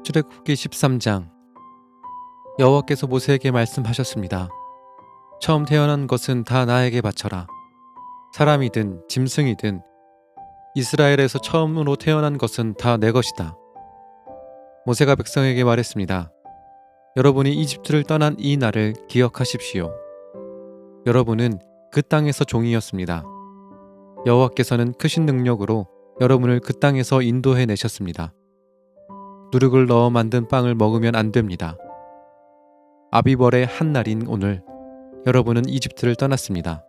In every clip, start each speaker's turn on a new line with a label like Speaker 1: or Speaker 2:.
Speaker 1: 출애굽기 13장. 여호와께서 모세에게 말씀하셨습니다. 처음 태어난 것은 다 나에게 바쳐라. 사람이든 짐승이든 이스라엘에서 처음으로 태어난 것은 다 내 것이다. 모세가 백성에게 말했습니다. 여러분이 이집트를 떠난 이 날을 기억하십시오. 여러분은 그 땅에서 종이었습니다. 여호와께서는 크신 능력으로 여러분을 그 땅에서 인도해 내셨습니다. 누룩을 넣어 만든 빵을 먹으면 안 됩니다. 아비벌의 한 날인 오늘 여러분은 이집트를 떠났습니다.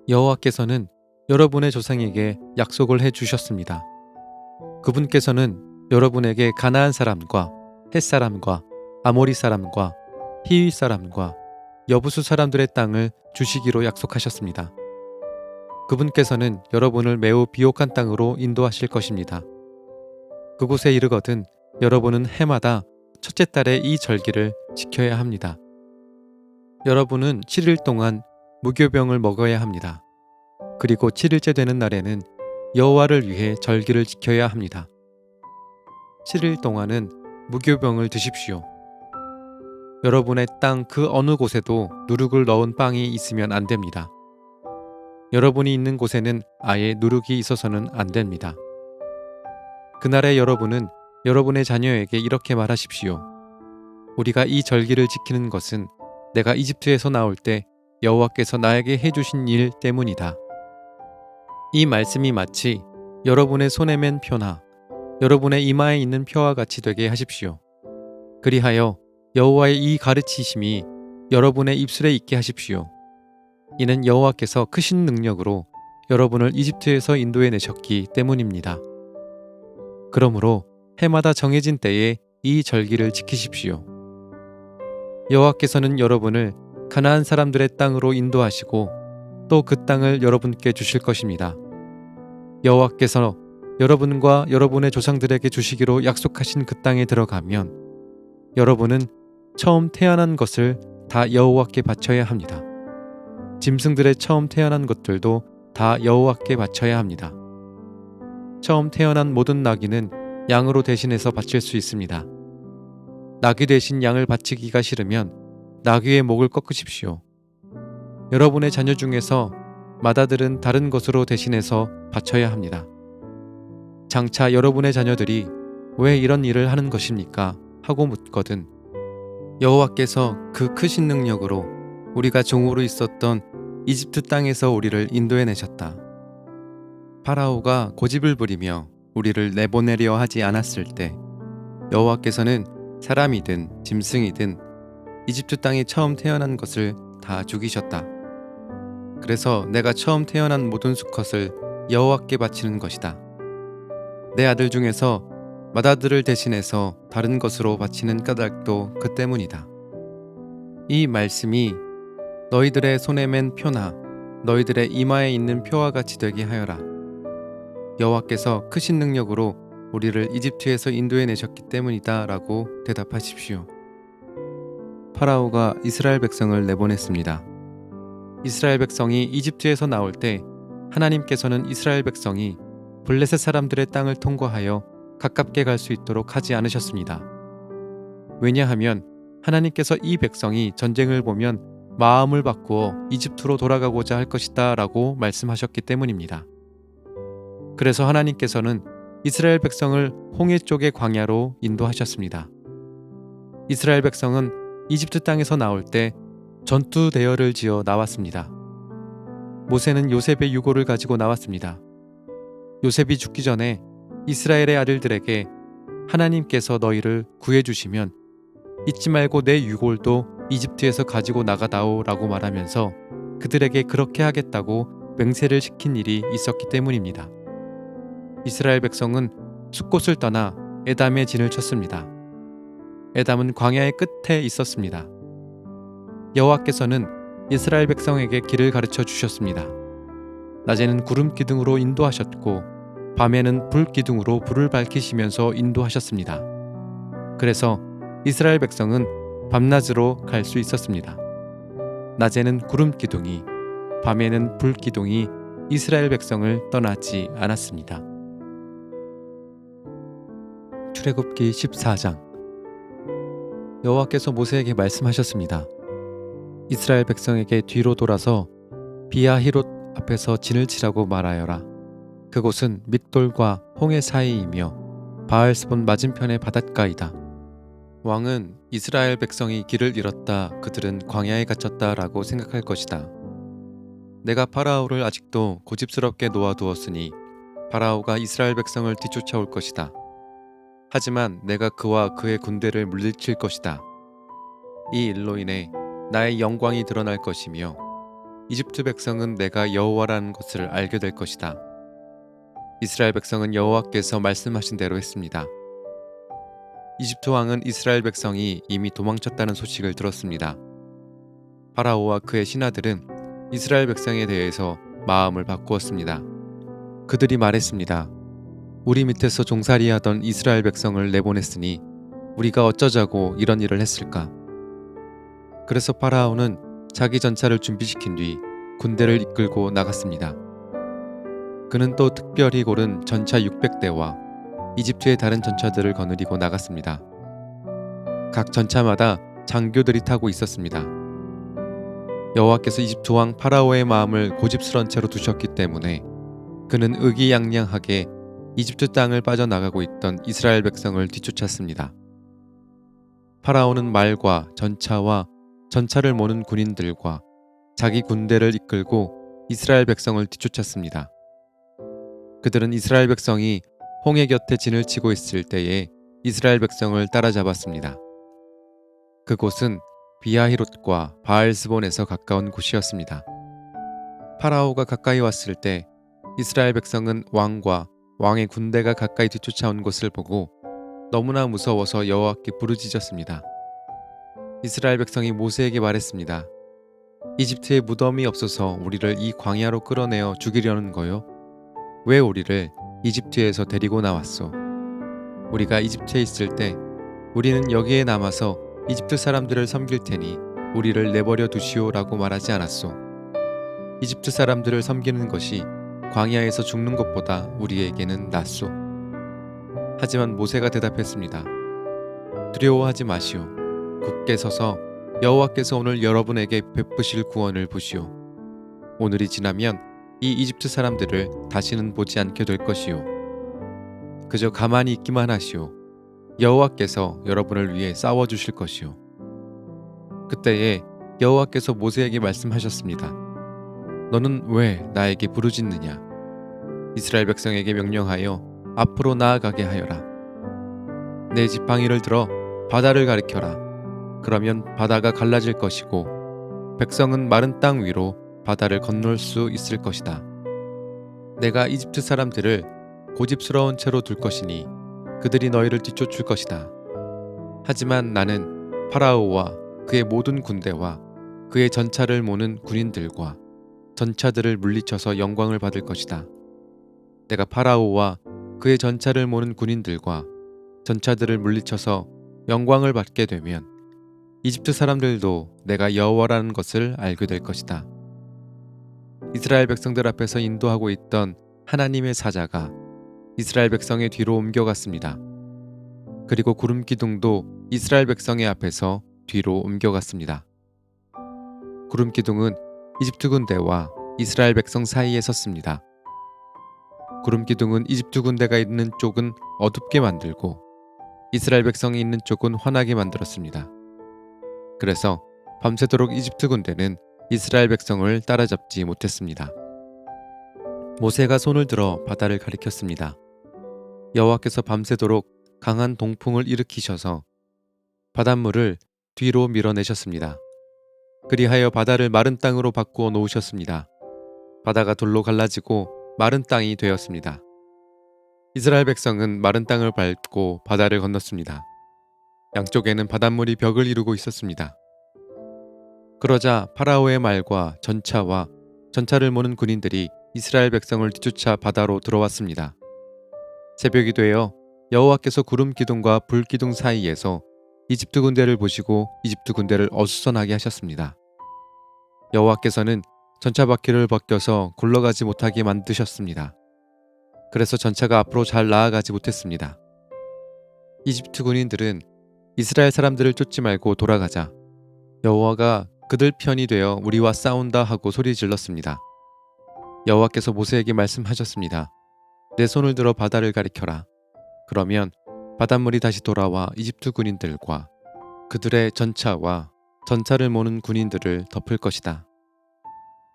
Speaker 1: 여호와께서는 여러분의 조상에게 약속을 해주셨습니다. 그분께서는 여러분에게 가나안 사람과 헷 사람과 아모리 사람과 히위 사람과 여부수 사람들의 땅을 주시기로 약속하셨습니다. 그분께서는 여러분을 매우 비옥한 땅으로 인도하실 것입니다. 그곳에 이르거든 여러분은 해마다 첫째 달에 이 절기를 지켜야 합니다. 여러분은 7일 동안 무교병을 먹어야 합니다. 그리고 7일째 되는 날에는 여호와를 위해 절기를 지켜야 합니다. 7일 동안은 무교병을 드십시오. 여러분의 땅 그 어느 곳에도 누룩을 넣은 빵이 있으면 안 됩니다. 여러분이 있는 곳에는 아예 누룩이 있어서는 안 됩니다. 그날에 여러분은 여러분의 자녀에게 이렇게 말하십시오. 우리가 이 절기를 지키는 것은 내가 이집트에서 나올 때 여호와께서 나에게 해주신 일 때문이다. 이 말씀이 마치 여러분의 손에 맨 표나 여러분의 이마에 있는 표와 같이 되게 하십시오. 그리하여 여호와의 이 가르치심이 여러분의 입술에 있게 하십시오. 이는 여호와께서 크신 능력으로 여러분을 이집트에서 인도해 내셨기 때문입니다. 그러므로 해마다 정해진 때에 이 절기를 지키십시오. 여호와께서는 여러분을 가나안 사람들의 땅으로 인도하시고 또 그 땅을 여러분께 주실 것입니다. 여호와께서 여러분과 여러분의 조상들에게 주시기로 약속하신 그 땅에 들어가면 여러분은 처음 태어난 것을 다 여호와께 바쳐야 합니다. 짐승들의 처음 태어난 것들도 다 여호와께 바쳐야 합니다. 처음 태어난 모든 나귀는 양으로 대신해서 바칠 수 있습니다. 나귀 대신 양을 바치기가 싫으면 나귀의 목을 꺾으십시오. 여러분의 자녀 중에서 맏아들은 다른 것으로 대신해서 바쳐야 합니다. 장차 여러분의 자녀들이 왜 이런 일을 하는 것입니까? 하고 묻거든 여호와께서 그 크신 능력으로 우리가 종으로 있었던 이집트 땅에서 우리를 인도해 내셨다. 파라오가 고집을 부리며 우리를 내보내려 하지 않았을 때 여호와께서는 사람이든 짐승이든 이집트 땅에 처음 태어난 것을 다 죽이셨다. 그래서 내가 처음 태어난 모든 수컷을 여호와께 바치는 것이다. 내 아들 중에서 맏아들을 대신해서 다른 것으로 바치는 까닭도 그 때문이다. 이 말씀이 너희들의 손에 맨 표나 너희들의 이마에 있는 표와 같이 되게 하여라. 여호와께서 크신 능력으로 우리를 이집트에서 인도해 내셨기 때문이다 라고 대답하십시오. 파라오가 이스라엘 백성을 내보냈습니다. 이스라엘 백성이 이집트에서 나올 때 하나님께서는 이스라엘 백성이 블레셋 사람들의 땅을 통과하여 가깝게 갈 수 있도록 하지 않으셨습니다. 왜냐하면 하나님께서 이 백성이 전쟁을 보면 마음을 바꾸어 이집트로 돌아가고자 할 것이다 라고 말씀하셨기 때문입니다. 그래서 하나님께서는 이스라엘 백성을 홍해 쪽의 광야로 인도하셨습니다. 이스라엘 백성은 이집트 땅에서 나올 때 전투 대열을 지어 나왔습니다. 모세는 요셉의 유고를 가지고 나왔습니다. 요셉이 죽기 전에 이스라엘의 아들들에게 하나님께서 너희를 구해주시면 잊지 말고 내 유골도 이집트에서 가지고 나가다오 라고 말하면서 그들에게 그렇게 하겠다고 맹세를 시킨 일이 있었기 때문입니다. 이스라엘 백성은 숫곳을 떠나 에담의 진을 쳤습니다. 에담은 광야의 끝에 있었습니다. 여호와께서는 이스라엘 백성에게 길을 가르쳐 주셨습니다. 낮에는 구름 기둥으로 인도하셨고 밤에는 불 기둥으로 불을 밝히시면서 인도하셨습니다. 그래서 이스라엘 백성은 밤낮으로 갈 수 있었습니다. 낮에는 구름 기둥이, 밤에는 불 기둥이 이스라엘 백성을 떠나지 않았습니다. 출애굽기 14장. 여호와께서 모세에게 말씀하셨습니다. 이스라엘 백성에게 뒤로 돌아서 비아히롯 앞에서 진을 치라고 말하여라. 그곳은 믹돌과 홍해 사이이며 바알스본 맞은편의 바닷가이다. 왕은 이스라엘 백성이 길을 잃었다, 그들은 광야에 갇혔다 라고 생각할 것이다. 내가 파라오를 아직도 고집스럽게 놓아두었으니 파라오가 이스라엘 백성을 뒤쫓아올 것이다. 하지만 내가 그와 그의 군대를 물리칠 것이다. 이 일로 인해 나의 영광이 드러날 것이며 이집트 백성은 내가 여호와라는 것을 알게 될 것이다. 이스라엘 백성은 여호와께서 말씀하신 대로 했습니다. 이집트 왕은 이스라엘 백성이 이미 도망쳤다는 소식을 들었습니다. 파라오와 그의 신하들은 이스라엘 백성에 대해서 마음을 바꾸었습니다. 그들이 말했습니다. 우리 밑에서 종살이하던 이스라엘 백성을 내보냈으니 우리가 어쩌자고 이런 일을 했을까? 그래서 파라오는 자기 전차를 준비시킨 뒤 군대를 이끌고 나갔습니다. 그는 또 특별히 고른 전차 600대와 이집트의 다른 전차들을 거느리고 나갔습니다. 각 전차마다 장교들이 타고 있었습니다. 여호와께서 이집트 왕 파라오의 마음을 고집스런 채로 두셨기 때문에 그는 의기양양하게 이집트 땅을 빠져나가고 있던 이스라엘 백성을 뒤쫓았습니다. 파라오는 말과 전차와 전차를 모는 군인들과 자기 군대를 이끌고 이스라엘 백성을 뒤쫓았습니다. 그들은 이스라엘 백성이 홍해 곁에 진을 치고 있을 때에 이스라엘 백성을 따라잡았습니다. 그곳은 비아히롯과 바알스본에서 가까운 곳이었습니다. 파라오가 가까이 왔을 때 이스라엘 백성은 왕과 왕의 군대가 가까이 뒤쫓아온 것을 보고 너무나 무서워서 여호와께 부르짖었습니다. 이스라엘 백성이 모세에게 말했습니다. 이집트에 무덤이 없어서 우리를 이 광야로 끌어내어 죽이려는 거요? 왜 우리를 이집트에서 데리고 나왔소? 우리가 이집트에 있을 때 우리는 여기에 남아서 이집트 사람들을 섬길 테니 우리를 내버려 두시오라고 말하지 않았소? 이집트 사람들을 섬기는 것이 광야에서 죽는 것보다 우리에게는 낫소. 하지만 모세가 대답했습니다. 두려워하지 마시오. 굳게 서서 여호와께서 오늘 여러분에게 베푸실 구원을 보시오. 오늘이 지나면 이 이집트 사람들을 다시는 보지 않게 될 것이오. 그저 가만히 있기만 하시오. 여호와께서 여러분을 위해 싸워주실 것이오. 그때에 여호와께서 모세에게 말씀하셨습니다. 너는 왜 나에게 부르짖느냐? 이스라엘 백성에게 명령하여 앞으로 나아가게 하여라. 내 지팡이를 들어 바다를 가리켜라. 그러면 바다가 갈라질 것이고 백성은 마른 땅 위로 바다를 건널 수 있을 것이다. 내가 이집트 사람들을 고집스러운 채로 둘 것이니 그들이 너희를 뒤쫓을 것이다. 하지만 나는 파라오와 그의 모든 군대와 그의 전차를 모는 군인들과 전차들을 물리쳐서 영광을 받을 것이다. 내가 파라오와 그의 전차를 모는 군인들과 전차들을 물리쳐서 영광을 받게 되면 이집트 사람들도 내가 여호와라는 것을 알게 될 것이다. 이스라엘 백성들 앞에서 인도하고 있던 하나님의 사자가 이스라엘 백성의 뒤로 옮겨갔습니다. 그리고 구름 기둥도 이스라엘 백성의 앞에서 뒤로 옮겨갔습니다. 구름 기둥은 이집트 군대와 이스라엘 백성 사이에 섰습니다. 구름 기둥은 이집트 군대가 있는 쪽은 어둡게 만들고 이스라엘 백성이 있는 쪽은 환하게 만들었습니다. 그래서 밤새도록 이집트 군대는 이스라엘 백성을 따라잡지 못했습니다. 모세가 손을 들어 바다를 가리켰습니다. 여호와께서 밤새도록 강한 동풍을 일으키셔서 바닷물을 뒤로 밀어내셨습니다. 그리하여 바다를 마른 땅으로 바꾸어 놓으셨습니다. 바다가 돌로 갈라지고 마른 땅이 되었습니다. 이스라엘 백성은 마른 땅을 밟고 바다를 건넜습니다. 양쪽에는 바닷물이 벽을 이루고 있었습니다. 그러자 파라오의 말과 전차와 전차를 모는 군인들이 이스라엘 백성을 뒤쫓아 바다로 들어왔습니다. 새벽이 되어 여호와께서 구름 기둥과 불 기둥 사이에서 이집트 군대를 보시고 이집트 군대를 어수선하게 하셨습니다. 여호와께서는 전차 바퀴를 벗겨서 굴러가지 못하게 만드셨습니다. 그래서 전차가 앞으로 잘 나아가지 못했습니다. 이집트 군인들은 이스라엘 사람들을 쫓지 말고 돌아가자. 여호와가 그들 편이 되어 우리와 싸운다 하고 소리 질렀습니다. 여호와께서 모세에게 말씀하셨습니다. 내 손을 들어 바다를 가리켜라. 그러면 바닷물이 다시 돌아와 이집트 군인들과 그들의 전차와 전차를 모는 군인들을 덮을 것이다.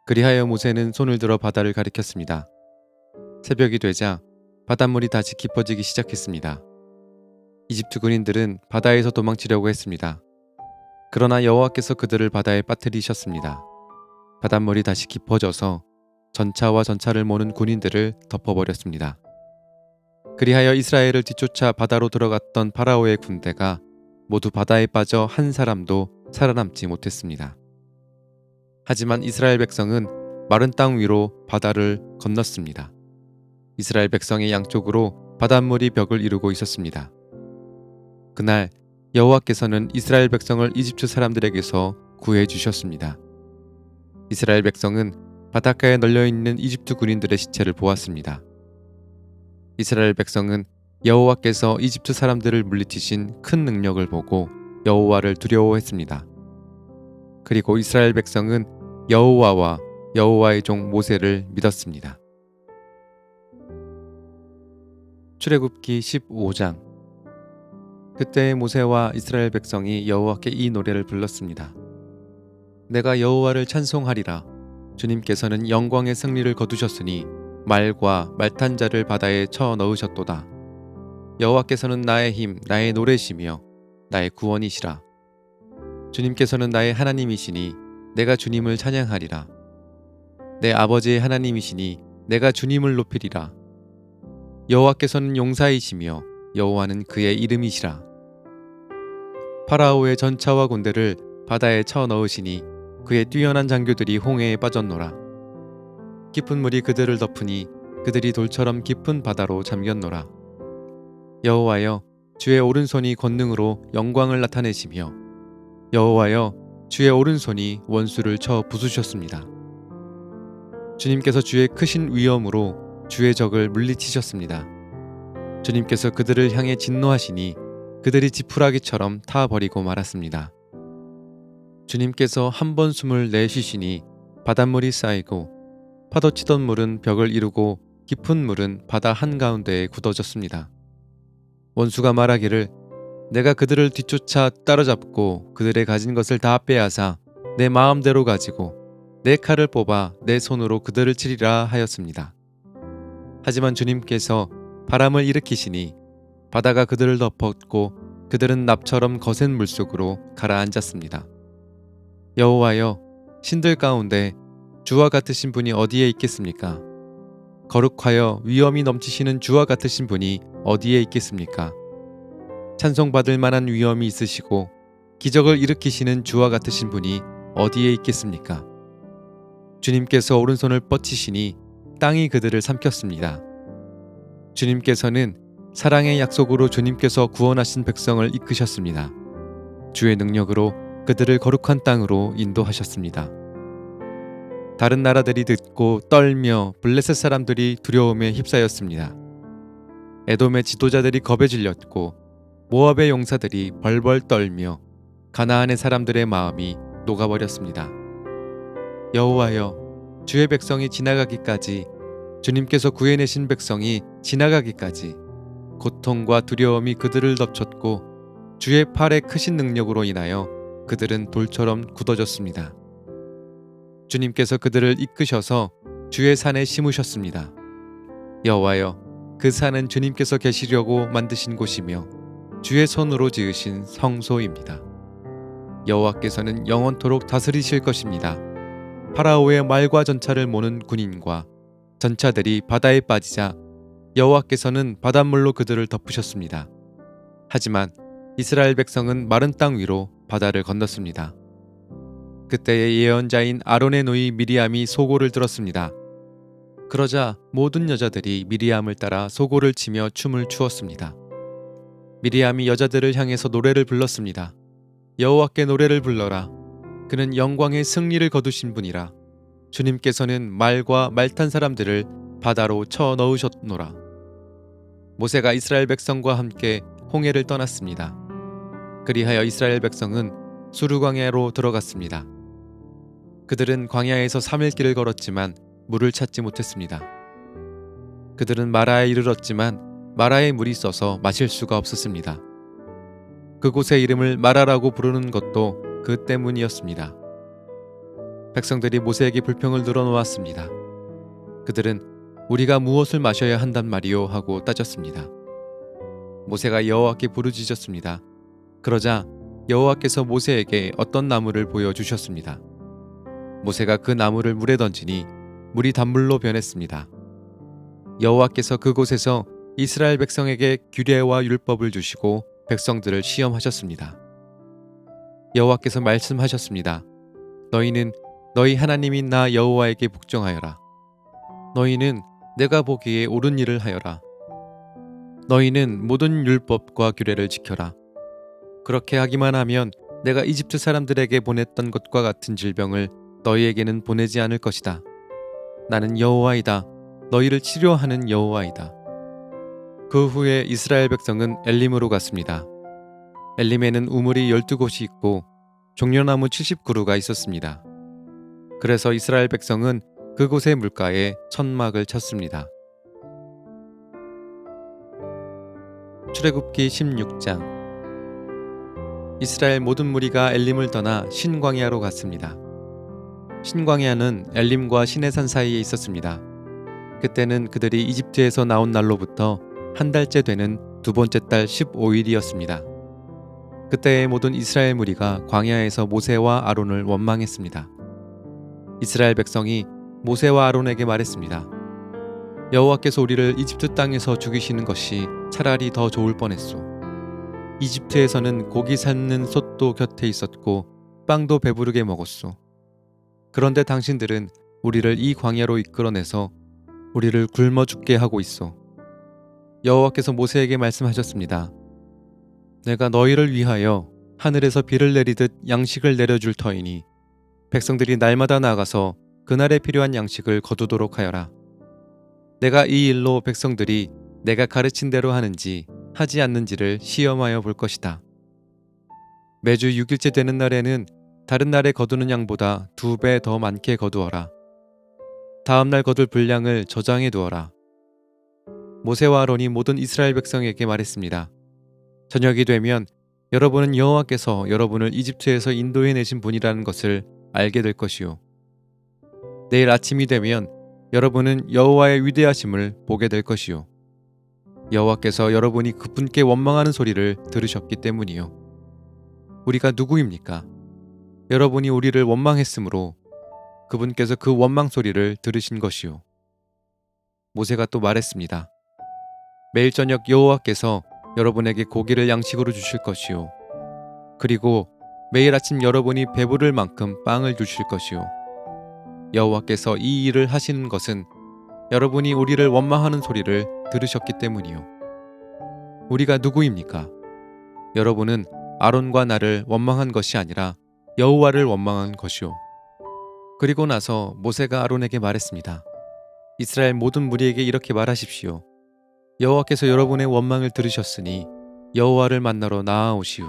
Speaker 1: 그리하여 모세는 손을 들어 바다를 가리켰습니다. 새벽이 되자 바닷물이 다시 깊어지기 시작했습니다. 이집트 군인들은 바다에서 도망치려고 했습니다. 그러나 여호와께서 그들을 바다에 빠뜨리셨습니다. 바닷물이 다시 깊어져서 전차와 전차를 모는 군인들을 덮어버렸습니다. 그리하여 이스라엘을 뒤쫓아 바다로 들어갔던 파라오의 군대가 모두 바다에 빠져 한 사람도 살아남지 못했습니다. 하지만 이스라엘 백성은 마른 땅 위로 바다를 건넜습니다. 이스라엘 백성의 양쪽으로 바닷물이 벽을 이루고 있었습니다. 그날 여호와께서는 이스라엘 백성을 이집트 사람들에게서 구해 주셨습니다. 이스라엘 백성은 바닷가에 널려있는 이집트 군인들의 시체를 보았습니다. 이스라엘 백성은 여호와께서 이집트 사람들을 물리치신 큰 능력을 보고 여호와를 두려워했습니다. 그리고 이스라엘 백성은 여호와와 여호와의 종 모세를 믿었습니다. 출애굽기 15장. 그때 모세와 이스라엘 백성이 여호와께 이 노래를 불렀습니다. 내가 여호와를 찬송하리라. 주님께서는 영광의 승리를 거두셨으니 말과 말탄 자를 바다에 쳐 넣으셨도다. 여호와께서는 나의 힘, 나의 노래시며 나의 구원이시라. 주님께서는 나의 하나님이시니 내가 주님을 찬양하리라. 내 아버지의 하나님이시니 내가 주님을 높이리라. 여호와께서는 용사이시며 여호와는 그의 이름이시라. 파라오의 전차와 군대를 바다에 쳐 넣으시니 그의 뛰어난 장교들이 홍해에 빠졌노라. 깊은 물이 그들을 덮으니 그들이 돌처럼 깊은 바다로 잠겼노라. 여호와여, 주의 오른손이 권능으로 영광을 나타내시며 여호와여, 주의 오른손이 원수를 쳐 부수셨습니다. 주님께서 주의 크신 위엄으로 주의 적을 물리치셨습니다. 주님께서 그들을 향해 진노하시니 그들이 지푸라기처럼 타버리고 말았습니다. 주님께서 한 번 숨을 내쉬시니 바닷물이 쌓이고 파도치던 물은 벽을 이루고 깊은 물은 바다 한가운데에 굳어졌습니다. 원수가 말하기를 내가 그들을 뒤쫓아 따라잡고 그들의 가진 것을 다 빼앗아 내 마음대로 가지고 내 칼을 뽑아 내 손으로 그들을 치리라 하였습니다. 하지만 주님께서 바람을 일으키시니 바다가 그들을 덮었고 그들은 납처럼 거센 물속으로 가라앉았습니다. 여호와여, 신들 가운데 주와 같으신 분이 어디에 있겠습니까? 거룩하여 위엄이 넘치시는 주와 같으신 분이 어디에 있겠습니까? 찬송받을 만한 위엄이 있으시고 기적을 일으키시는 주와 같으신 분이 어디에 있겠습니까? 주님께서 오른손을 뻗치시니 땅이 그들을 삼켰습니다. 주님께서는 사랑의 약속으로 주님께서 구원하신 백성을 이끄셨습니다. 주의 능력으로 그들을 거룩한 땅으로 인도하셨습니다. 다른 나라들이 듣고 떨며 블레셋 사람들이 두려움에 휩싸였습니다. 에돔의 지도자들이 겁에 질렸고 모압의 용사들이 벌벌 떨며 가나안의 사람들의 마음이 녹아버렸습니다. 여호와여, 주의 백성이 지나가기까지, 주님께서 구해내신 백성이 지나가기까지 고통과 두려움이 그들을 덮쳤고 주의 팔의 크신 능력으로 인하여 그들은 돌처럼 굳어졌습니다. 주님께서 그들을 이끄셔서 주의 산에 심으셨습니다. 여호와여, 그 산은 주님께서 계시려고 만드신 곳이며 주의 손으로 지으신 성소입니다. 여호와께서는 영원토록 다스리실 것입니다. 파라오의 말과 전차를 모는 군인과 전차들이 바다에 빠지자 여호와께서는 바닷물로 그들을 덮으셨습니다. 하지만 이스라엘 백성은 마른 땅 위로 바다를 건넜습니다. 그때의 예언자인 아론의 누이 미리암이 소고를 들었습니다. 그러자 모든 여자들이 미리암을 따라 소고를 치며 춤을 추었습니다. 미리암이 여자들을 향해서 노래를 불렀습니다. 여호와께 노래를 불러라. 그는 영광의 승리를 거두신 분이라. 주님께서는 말과 말탄 사람들을 바다로 쳐 넣으셨노라. 모세가 이스라엘 백성과 함께 홍해를 떠났습니다. 그리하여 이스라엘 백성은 수르 광야로 들어갔습니다. 그들은 광야에서 3일 길을 걸었지만 물을 찾지 못했습니다. 그들은 마라에 이르렀지만 마라에 물이 써서 마실 수가 없었습니다. 그곳의 이름을 마라라고 부르는 것도 그 때문이었습니다. 백성들이 모세에게 불평을 늘어놓았습니다. 그들은 우리가 무엇을 마셔야 한단 말이오 하고 따졌습니다. 모세가 여호와께 부르짖었습니다. 그러자 여호와께서 모세에게 어떤 나무를 보여주셨습니다. 모세가 그 나무를 물에 던지니 물이 단물로 변했습니다. 여호와께서 그곳에서 이스라엘 백성에게 규례와 율법을 주시고 백성들을 시험하셨습니다. 여호와께서 말씀하셨습니다. 너희는 너희 하나님인 나 여호와에게 복종하여라. 너희는 내가 보기에 옳은 일을 하여라. 너희는 모든 율법과 규례를 지켜라. 그렇게 하기만 하면 내가 이집트 사람들에게 보냈던 것과 같은 질병을 너희에게는 보내지 않을 것이다. 나는 여호와이다. 너희를 치료하는 여호와이다. 그 후에 이스라엘 백성은 엘림으로 갔습니다. 엘림에는 우물이 12곳이 있고 종려나무 70그루가 있었습니다. 그래서 이스라엘 백성은 그곳의 물가에 천막을 쳤습니다. 출애굽기 16장. 이스라엘 모든 무리가 엘림을 떠나 신광야로 갔습니다. 신광야는 엘림과 시내산 사이에 있었습니다. 그때는 그들이 이집트에서 나온 날로부터 한 달째 되는 두 번째 달 15일이었습니다. 그때의 모든 이스라엘 무리가 광야에서 모세와 아론을 원망했습니다. 이스라엘 백성이 모세와 아론에게 말했습니다. 여호와께서 우리를 이집트 땅에서 죽이시는 것이 차라리 더 좋을 뻔했소. 이집트에서는 고기 삶는 솥도 곁에 있었고 빵도 배부르게 먹었소. 그런데 당신들은 우리를 이 광야로 이끌어내서 우리를 굶어 죽게 하고 있소. 여호와께서 모세에게 말씀하셨습니다. 내가 너희를 위하여 하늘에서 비를 내리듯 양식을 내려줄 터이니 백성들이 날마다 나가서 그날에 필요한 양식을 거두도록 하여라. 내가 이 일로 백성들이 내가 가르친 대로 하는지 하지 않는지를 시험하여 볼 것이다. 매주 6일째 되는 날에는 다른 날에 거두는 양보다 2배 더 많게 거두어라. 다음 날 거둘 분량을 저장해 두어라. 모세와 아론이 모든 이스라엘 백성에게 말했습니다. 저녁이 되면 여러분은 여호와께서 여러분을 이집트에서 인도해 내신 분이라는 것을 알게 될 것이요. 내일 아침이 되면 여러분은 여호와의 위대하심을 보게 될 것이요. 여호와께서 여러분이 그분께 원망하는 소리를 들으셨기 때문이요. 우리가 누구입니까? 여러분이 우리를 원망했으므로 그분께서 그 원망 소리를 들으신 것이요. 모세가 또 말했습니다. 매일 저녁 여호와께서 여러분에게 고기를 양식으로 주실 것이요. 그리고 매일 아침 여러분이 배부를 만큼 빵을 주실 것이요. 여호와께서 이 일을 하시는 것은 여러분이 우리를 원망하는 소리를 들으셨기 때문이요. 우리가 누구입니까? 여러분은 아론과 나를 원망한 것이 아니라 여호와를 원망한 것이요. 그리고 나서 모세가 아론에게 말했습니다. 이스라엘 모든 무리에게 이렇게 말하십시오. 여호와께서 여러분의 원망을 들으셨으니 여호와를 만나러 나아오시오.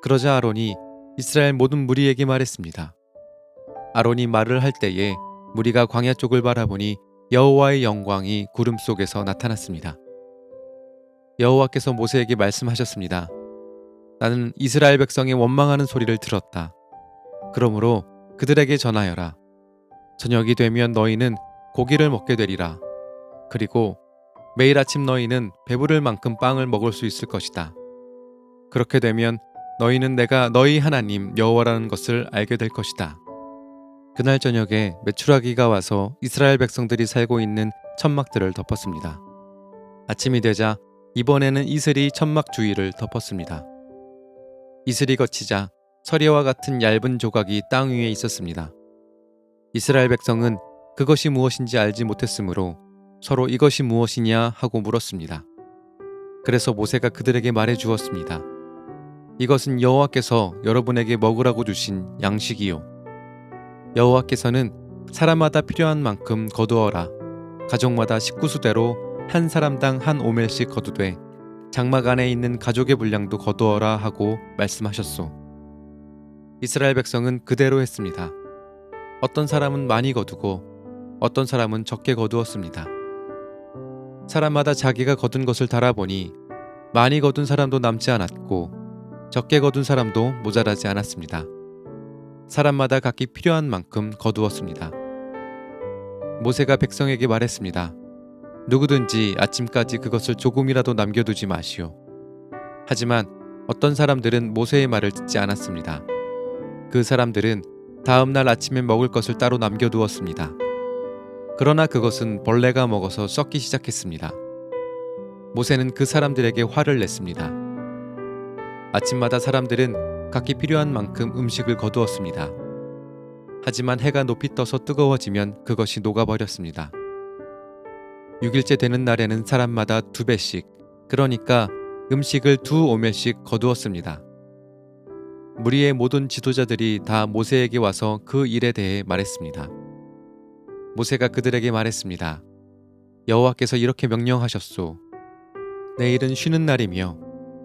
Speaker 1: 그러자 아론이 이스라엘 모든 무리에게 말했습니다. 아론이 말을 할 때에 무리가 광야 쪽을 바라보니 여호와의 영광이 구름 속에서 나타났습니다. 여호와께서 모세에게 말씀하셨습니다. 나는 이스라엘 백성의 원망하는 소리를 들었다. 그러므로 그들에게 전하여라. 저녁이 되면 너희는 고기를 먹게 되리라. 그리고 매일 아침 너희는 배부를 만큼 빵을 먹을 수 있을 것이다. 그렇게 되면 너희는 내가 너희 하나님 여호와라는 것을 알게 될 것이다. 그날 저녁에 메추라기가 와서 이스라엘 백성들이 살고 있는 천막들을 덮었습니다. 아침이 되자 이번에는 이슬이 천막 주위를 덮었습니다. 이슬이 거치자 서리와 같은 얇은 조각이 땅 위에 있었습니다. 이스라엘 백성은 그것이 무엇인지 알지 못했으므로 서로 이것이 무엇이냐 하고 물었습니다. 그래서 모세가 그들에게 말해 주었습니다. 이것은 여호와께서 여러분에게 먹으라고 주신 양식이요. 여호와께서는 사람마다 필요한 만큼 거두어라. 가족마다 식구수대로 한 사람당 한 오멜씩 거두되 장막 안에 있는 가족의 분량도 거두어라 하고 말씀하셨소. 이스라엘 백성은 그대로 했습니다. 어떤 사람은 많이 거두고 어떤 사람은 적게 거두었습니다. 사람마다 자기가 거둔 것을 달아보니 많이 거둔 사람도 남지 않았고 적게 거둔 사람도 모자라지 않았습니다. 사람마다 각기 필요한 만큼 거두었습니다. 모세가 백성에게 말했습니다. 누구든지 아침까지 그것을 조금이라도 남겨두지 마시오. 하지만 어떤 사람들은 모세의 말을 듣지 않았습니다. 그 사람들은 다음 날 아침에 먹을 것을 따로 남겨두었습니다. 그러나 그것은 벌레가 먹어서 썩기 시작했습니다. 모세는 그 사람들에게 화를 냈습니다. 아침마다 사람들은 각기 필요한 만큼 음식을 거두었습니다. 하지만 해가 높이 떠서 뜨거워지면 그것이 녹아버렸습니다. 6일째 되는 날에는 사람마다 2배씩, 그러니까 음식을 2오멜씩 거두었습니다. 무리의 모든 지도자들이 다 모세에게 와서 그 일에 대해 말했습니다. 모세가 그들에게 말했습니다. 여호와께서 이렇게 명령하셨소. 내일은 쉬는 날이며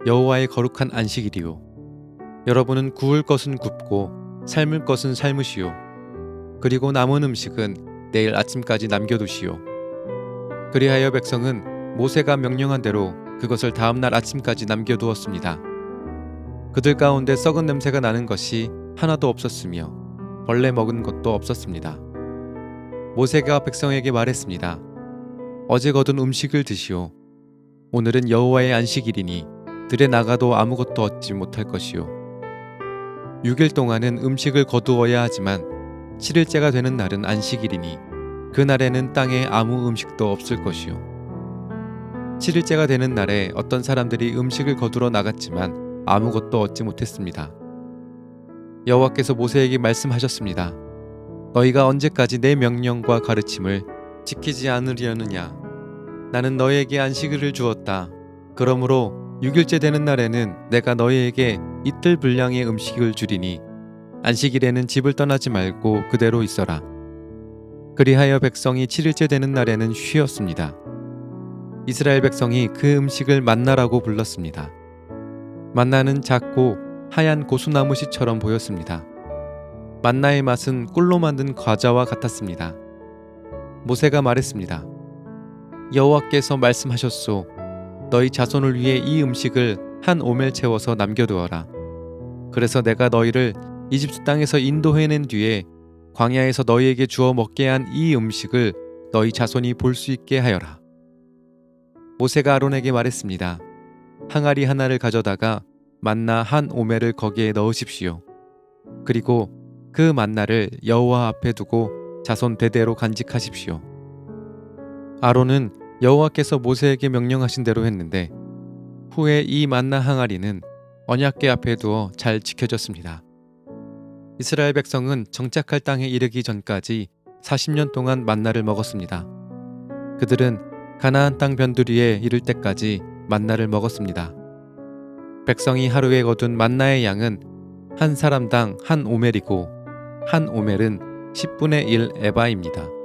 Speaker 1: 여호와의 거룩한 안식일이요. 여러분은 구울 것은 굽고 삶을 것은 삶으시오. 그리고 남은 음식은 내일 아침까지 남겨두시오. 그리하여 백성은 모세가 명령한 대로 그것을 다음 날 아침까지 남겨두었습니다. 그들 가운데 썩은 냄새가 나는 것이 하나도 없었으며 벌레 먹은 것도 없었습니다. 모세가 백성에게 말했습니다. 어제 거둔 음식을 드시오. 오늘은 여호와의 안식일이니 들에 나가도 아무것도 얻지 못할 것이오. 6일 동안은 음식을 거두어야 하지만 7일째가 되는 날은 안식일이니 그날에는 땅에 아무 음식도 없을 것이오. 7일째가 되는 날에 어떤 사람들이 음식을 거두러 나갔지만 아무것도 얻지 못했습니다. 여호와께서 모세에게 말씀하셨습니다. 너희가 언제까지 내 명령과 가르침을 지키지 않으려느냐? 나는 너희에게 안식일을 주었다. 그러므로 6일째 되는 날에는 내가 너희에게 이틀 분량의 음식을 주리니 안식일에는 집을 떠나지 말고 그대로 있어라. 그리하여 백성이 7일째 되는 날에는 쉬었습니다. 이스라엘 백성이 그 음식을 만나라고 불렀습니다. 만나는 작고 하얀 고수나무씨처럼 보였습니다. 만나의 맛은 꿀로 만든 과자와 같았습니다. 모세가 말했습니다. 여호와께서 말씀하셨소. 너희 자손을 위해 이 음식을 한 오멜 채워서 남겨두어라. 그래서 내가 너희를 이집트 땅에서 인도해낸 뒤에 광야에서 너희에게 주어 먹게 한 이 음식을 너희 자손이 볼 수 있게 하여라. 모세가 아론에게 말했습니다. 항아리 하나를 가져다가 만나 한 오멜을 거기에 넣으십시오. 그리고 그 만나를 여호와 앞에 두고 자손 대대로 간직하십시오. 아론은 여호와께서 모세에게 명령하신 대로 했는데 후에 이 만나 항아리는 언약궤 앞에 두어 잘 지켜졌습니다. 이스라엘 백성은 정착할 땅에 이르기 전까지 40년 동안 만나를 먹었습니다. 그들은 가나안 땅 변두리에 이를 때까지 만나를 먹었습니다. 백성이 하루에 거둔 만나의 양은 한 사람당 한 오멜이고 한 오멜은 10분의 1 에바입니다.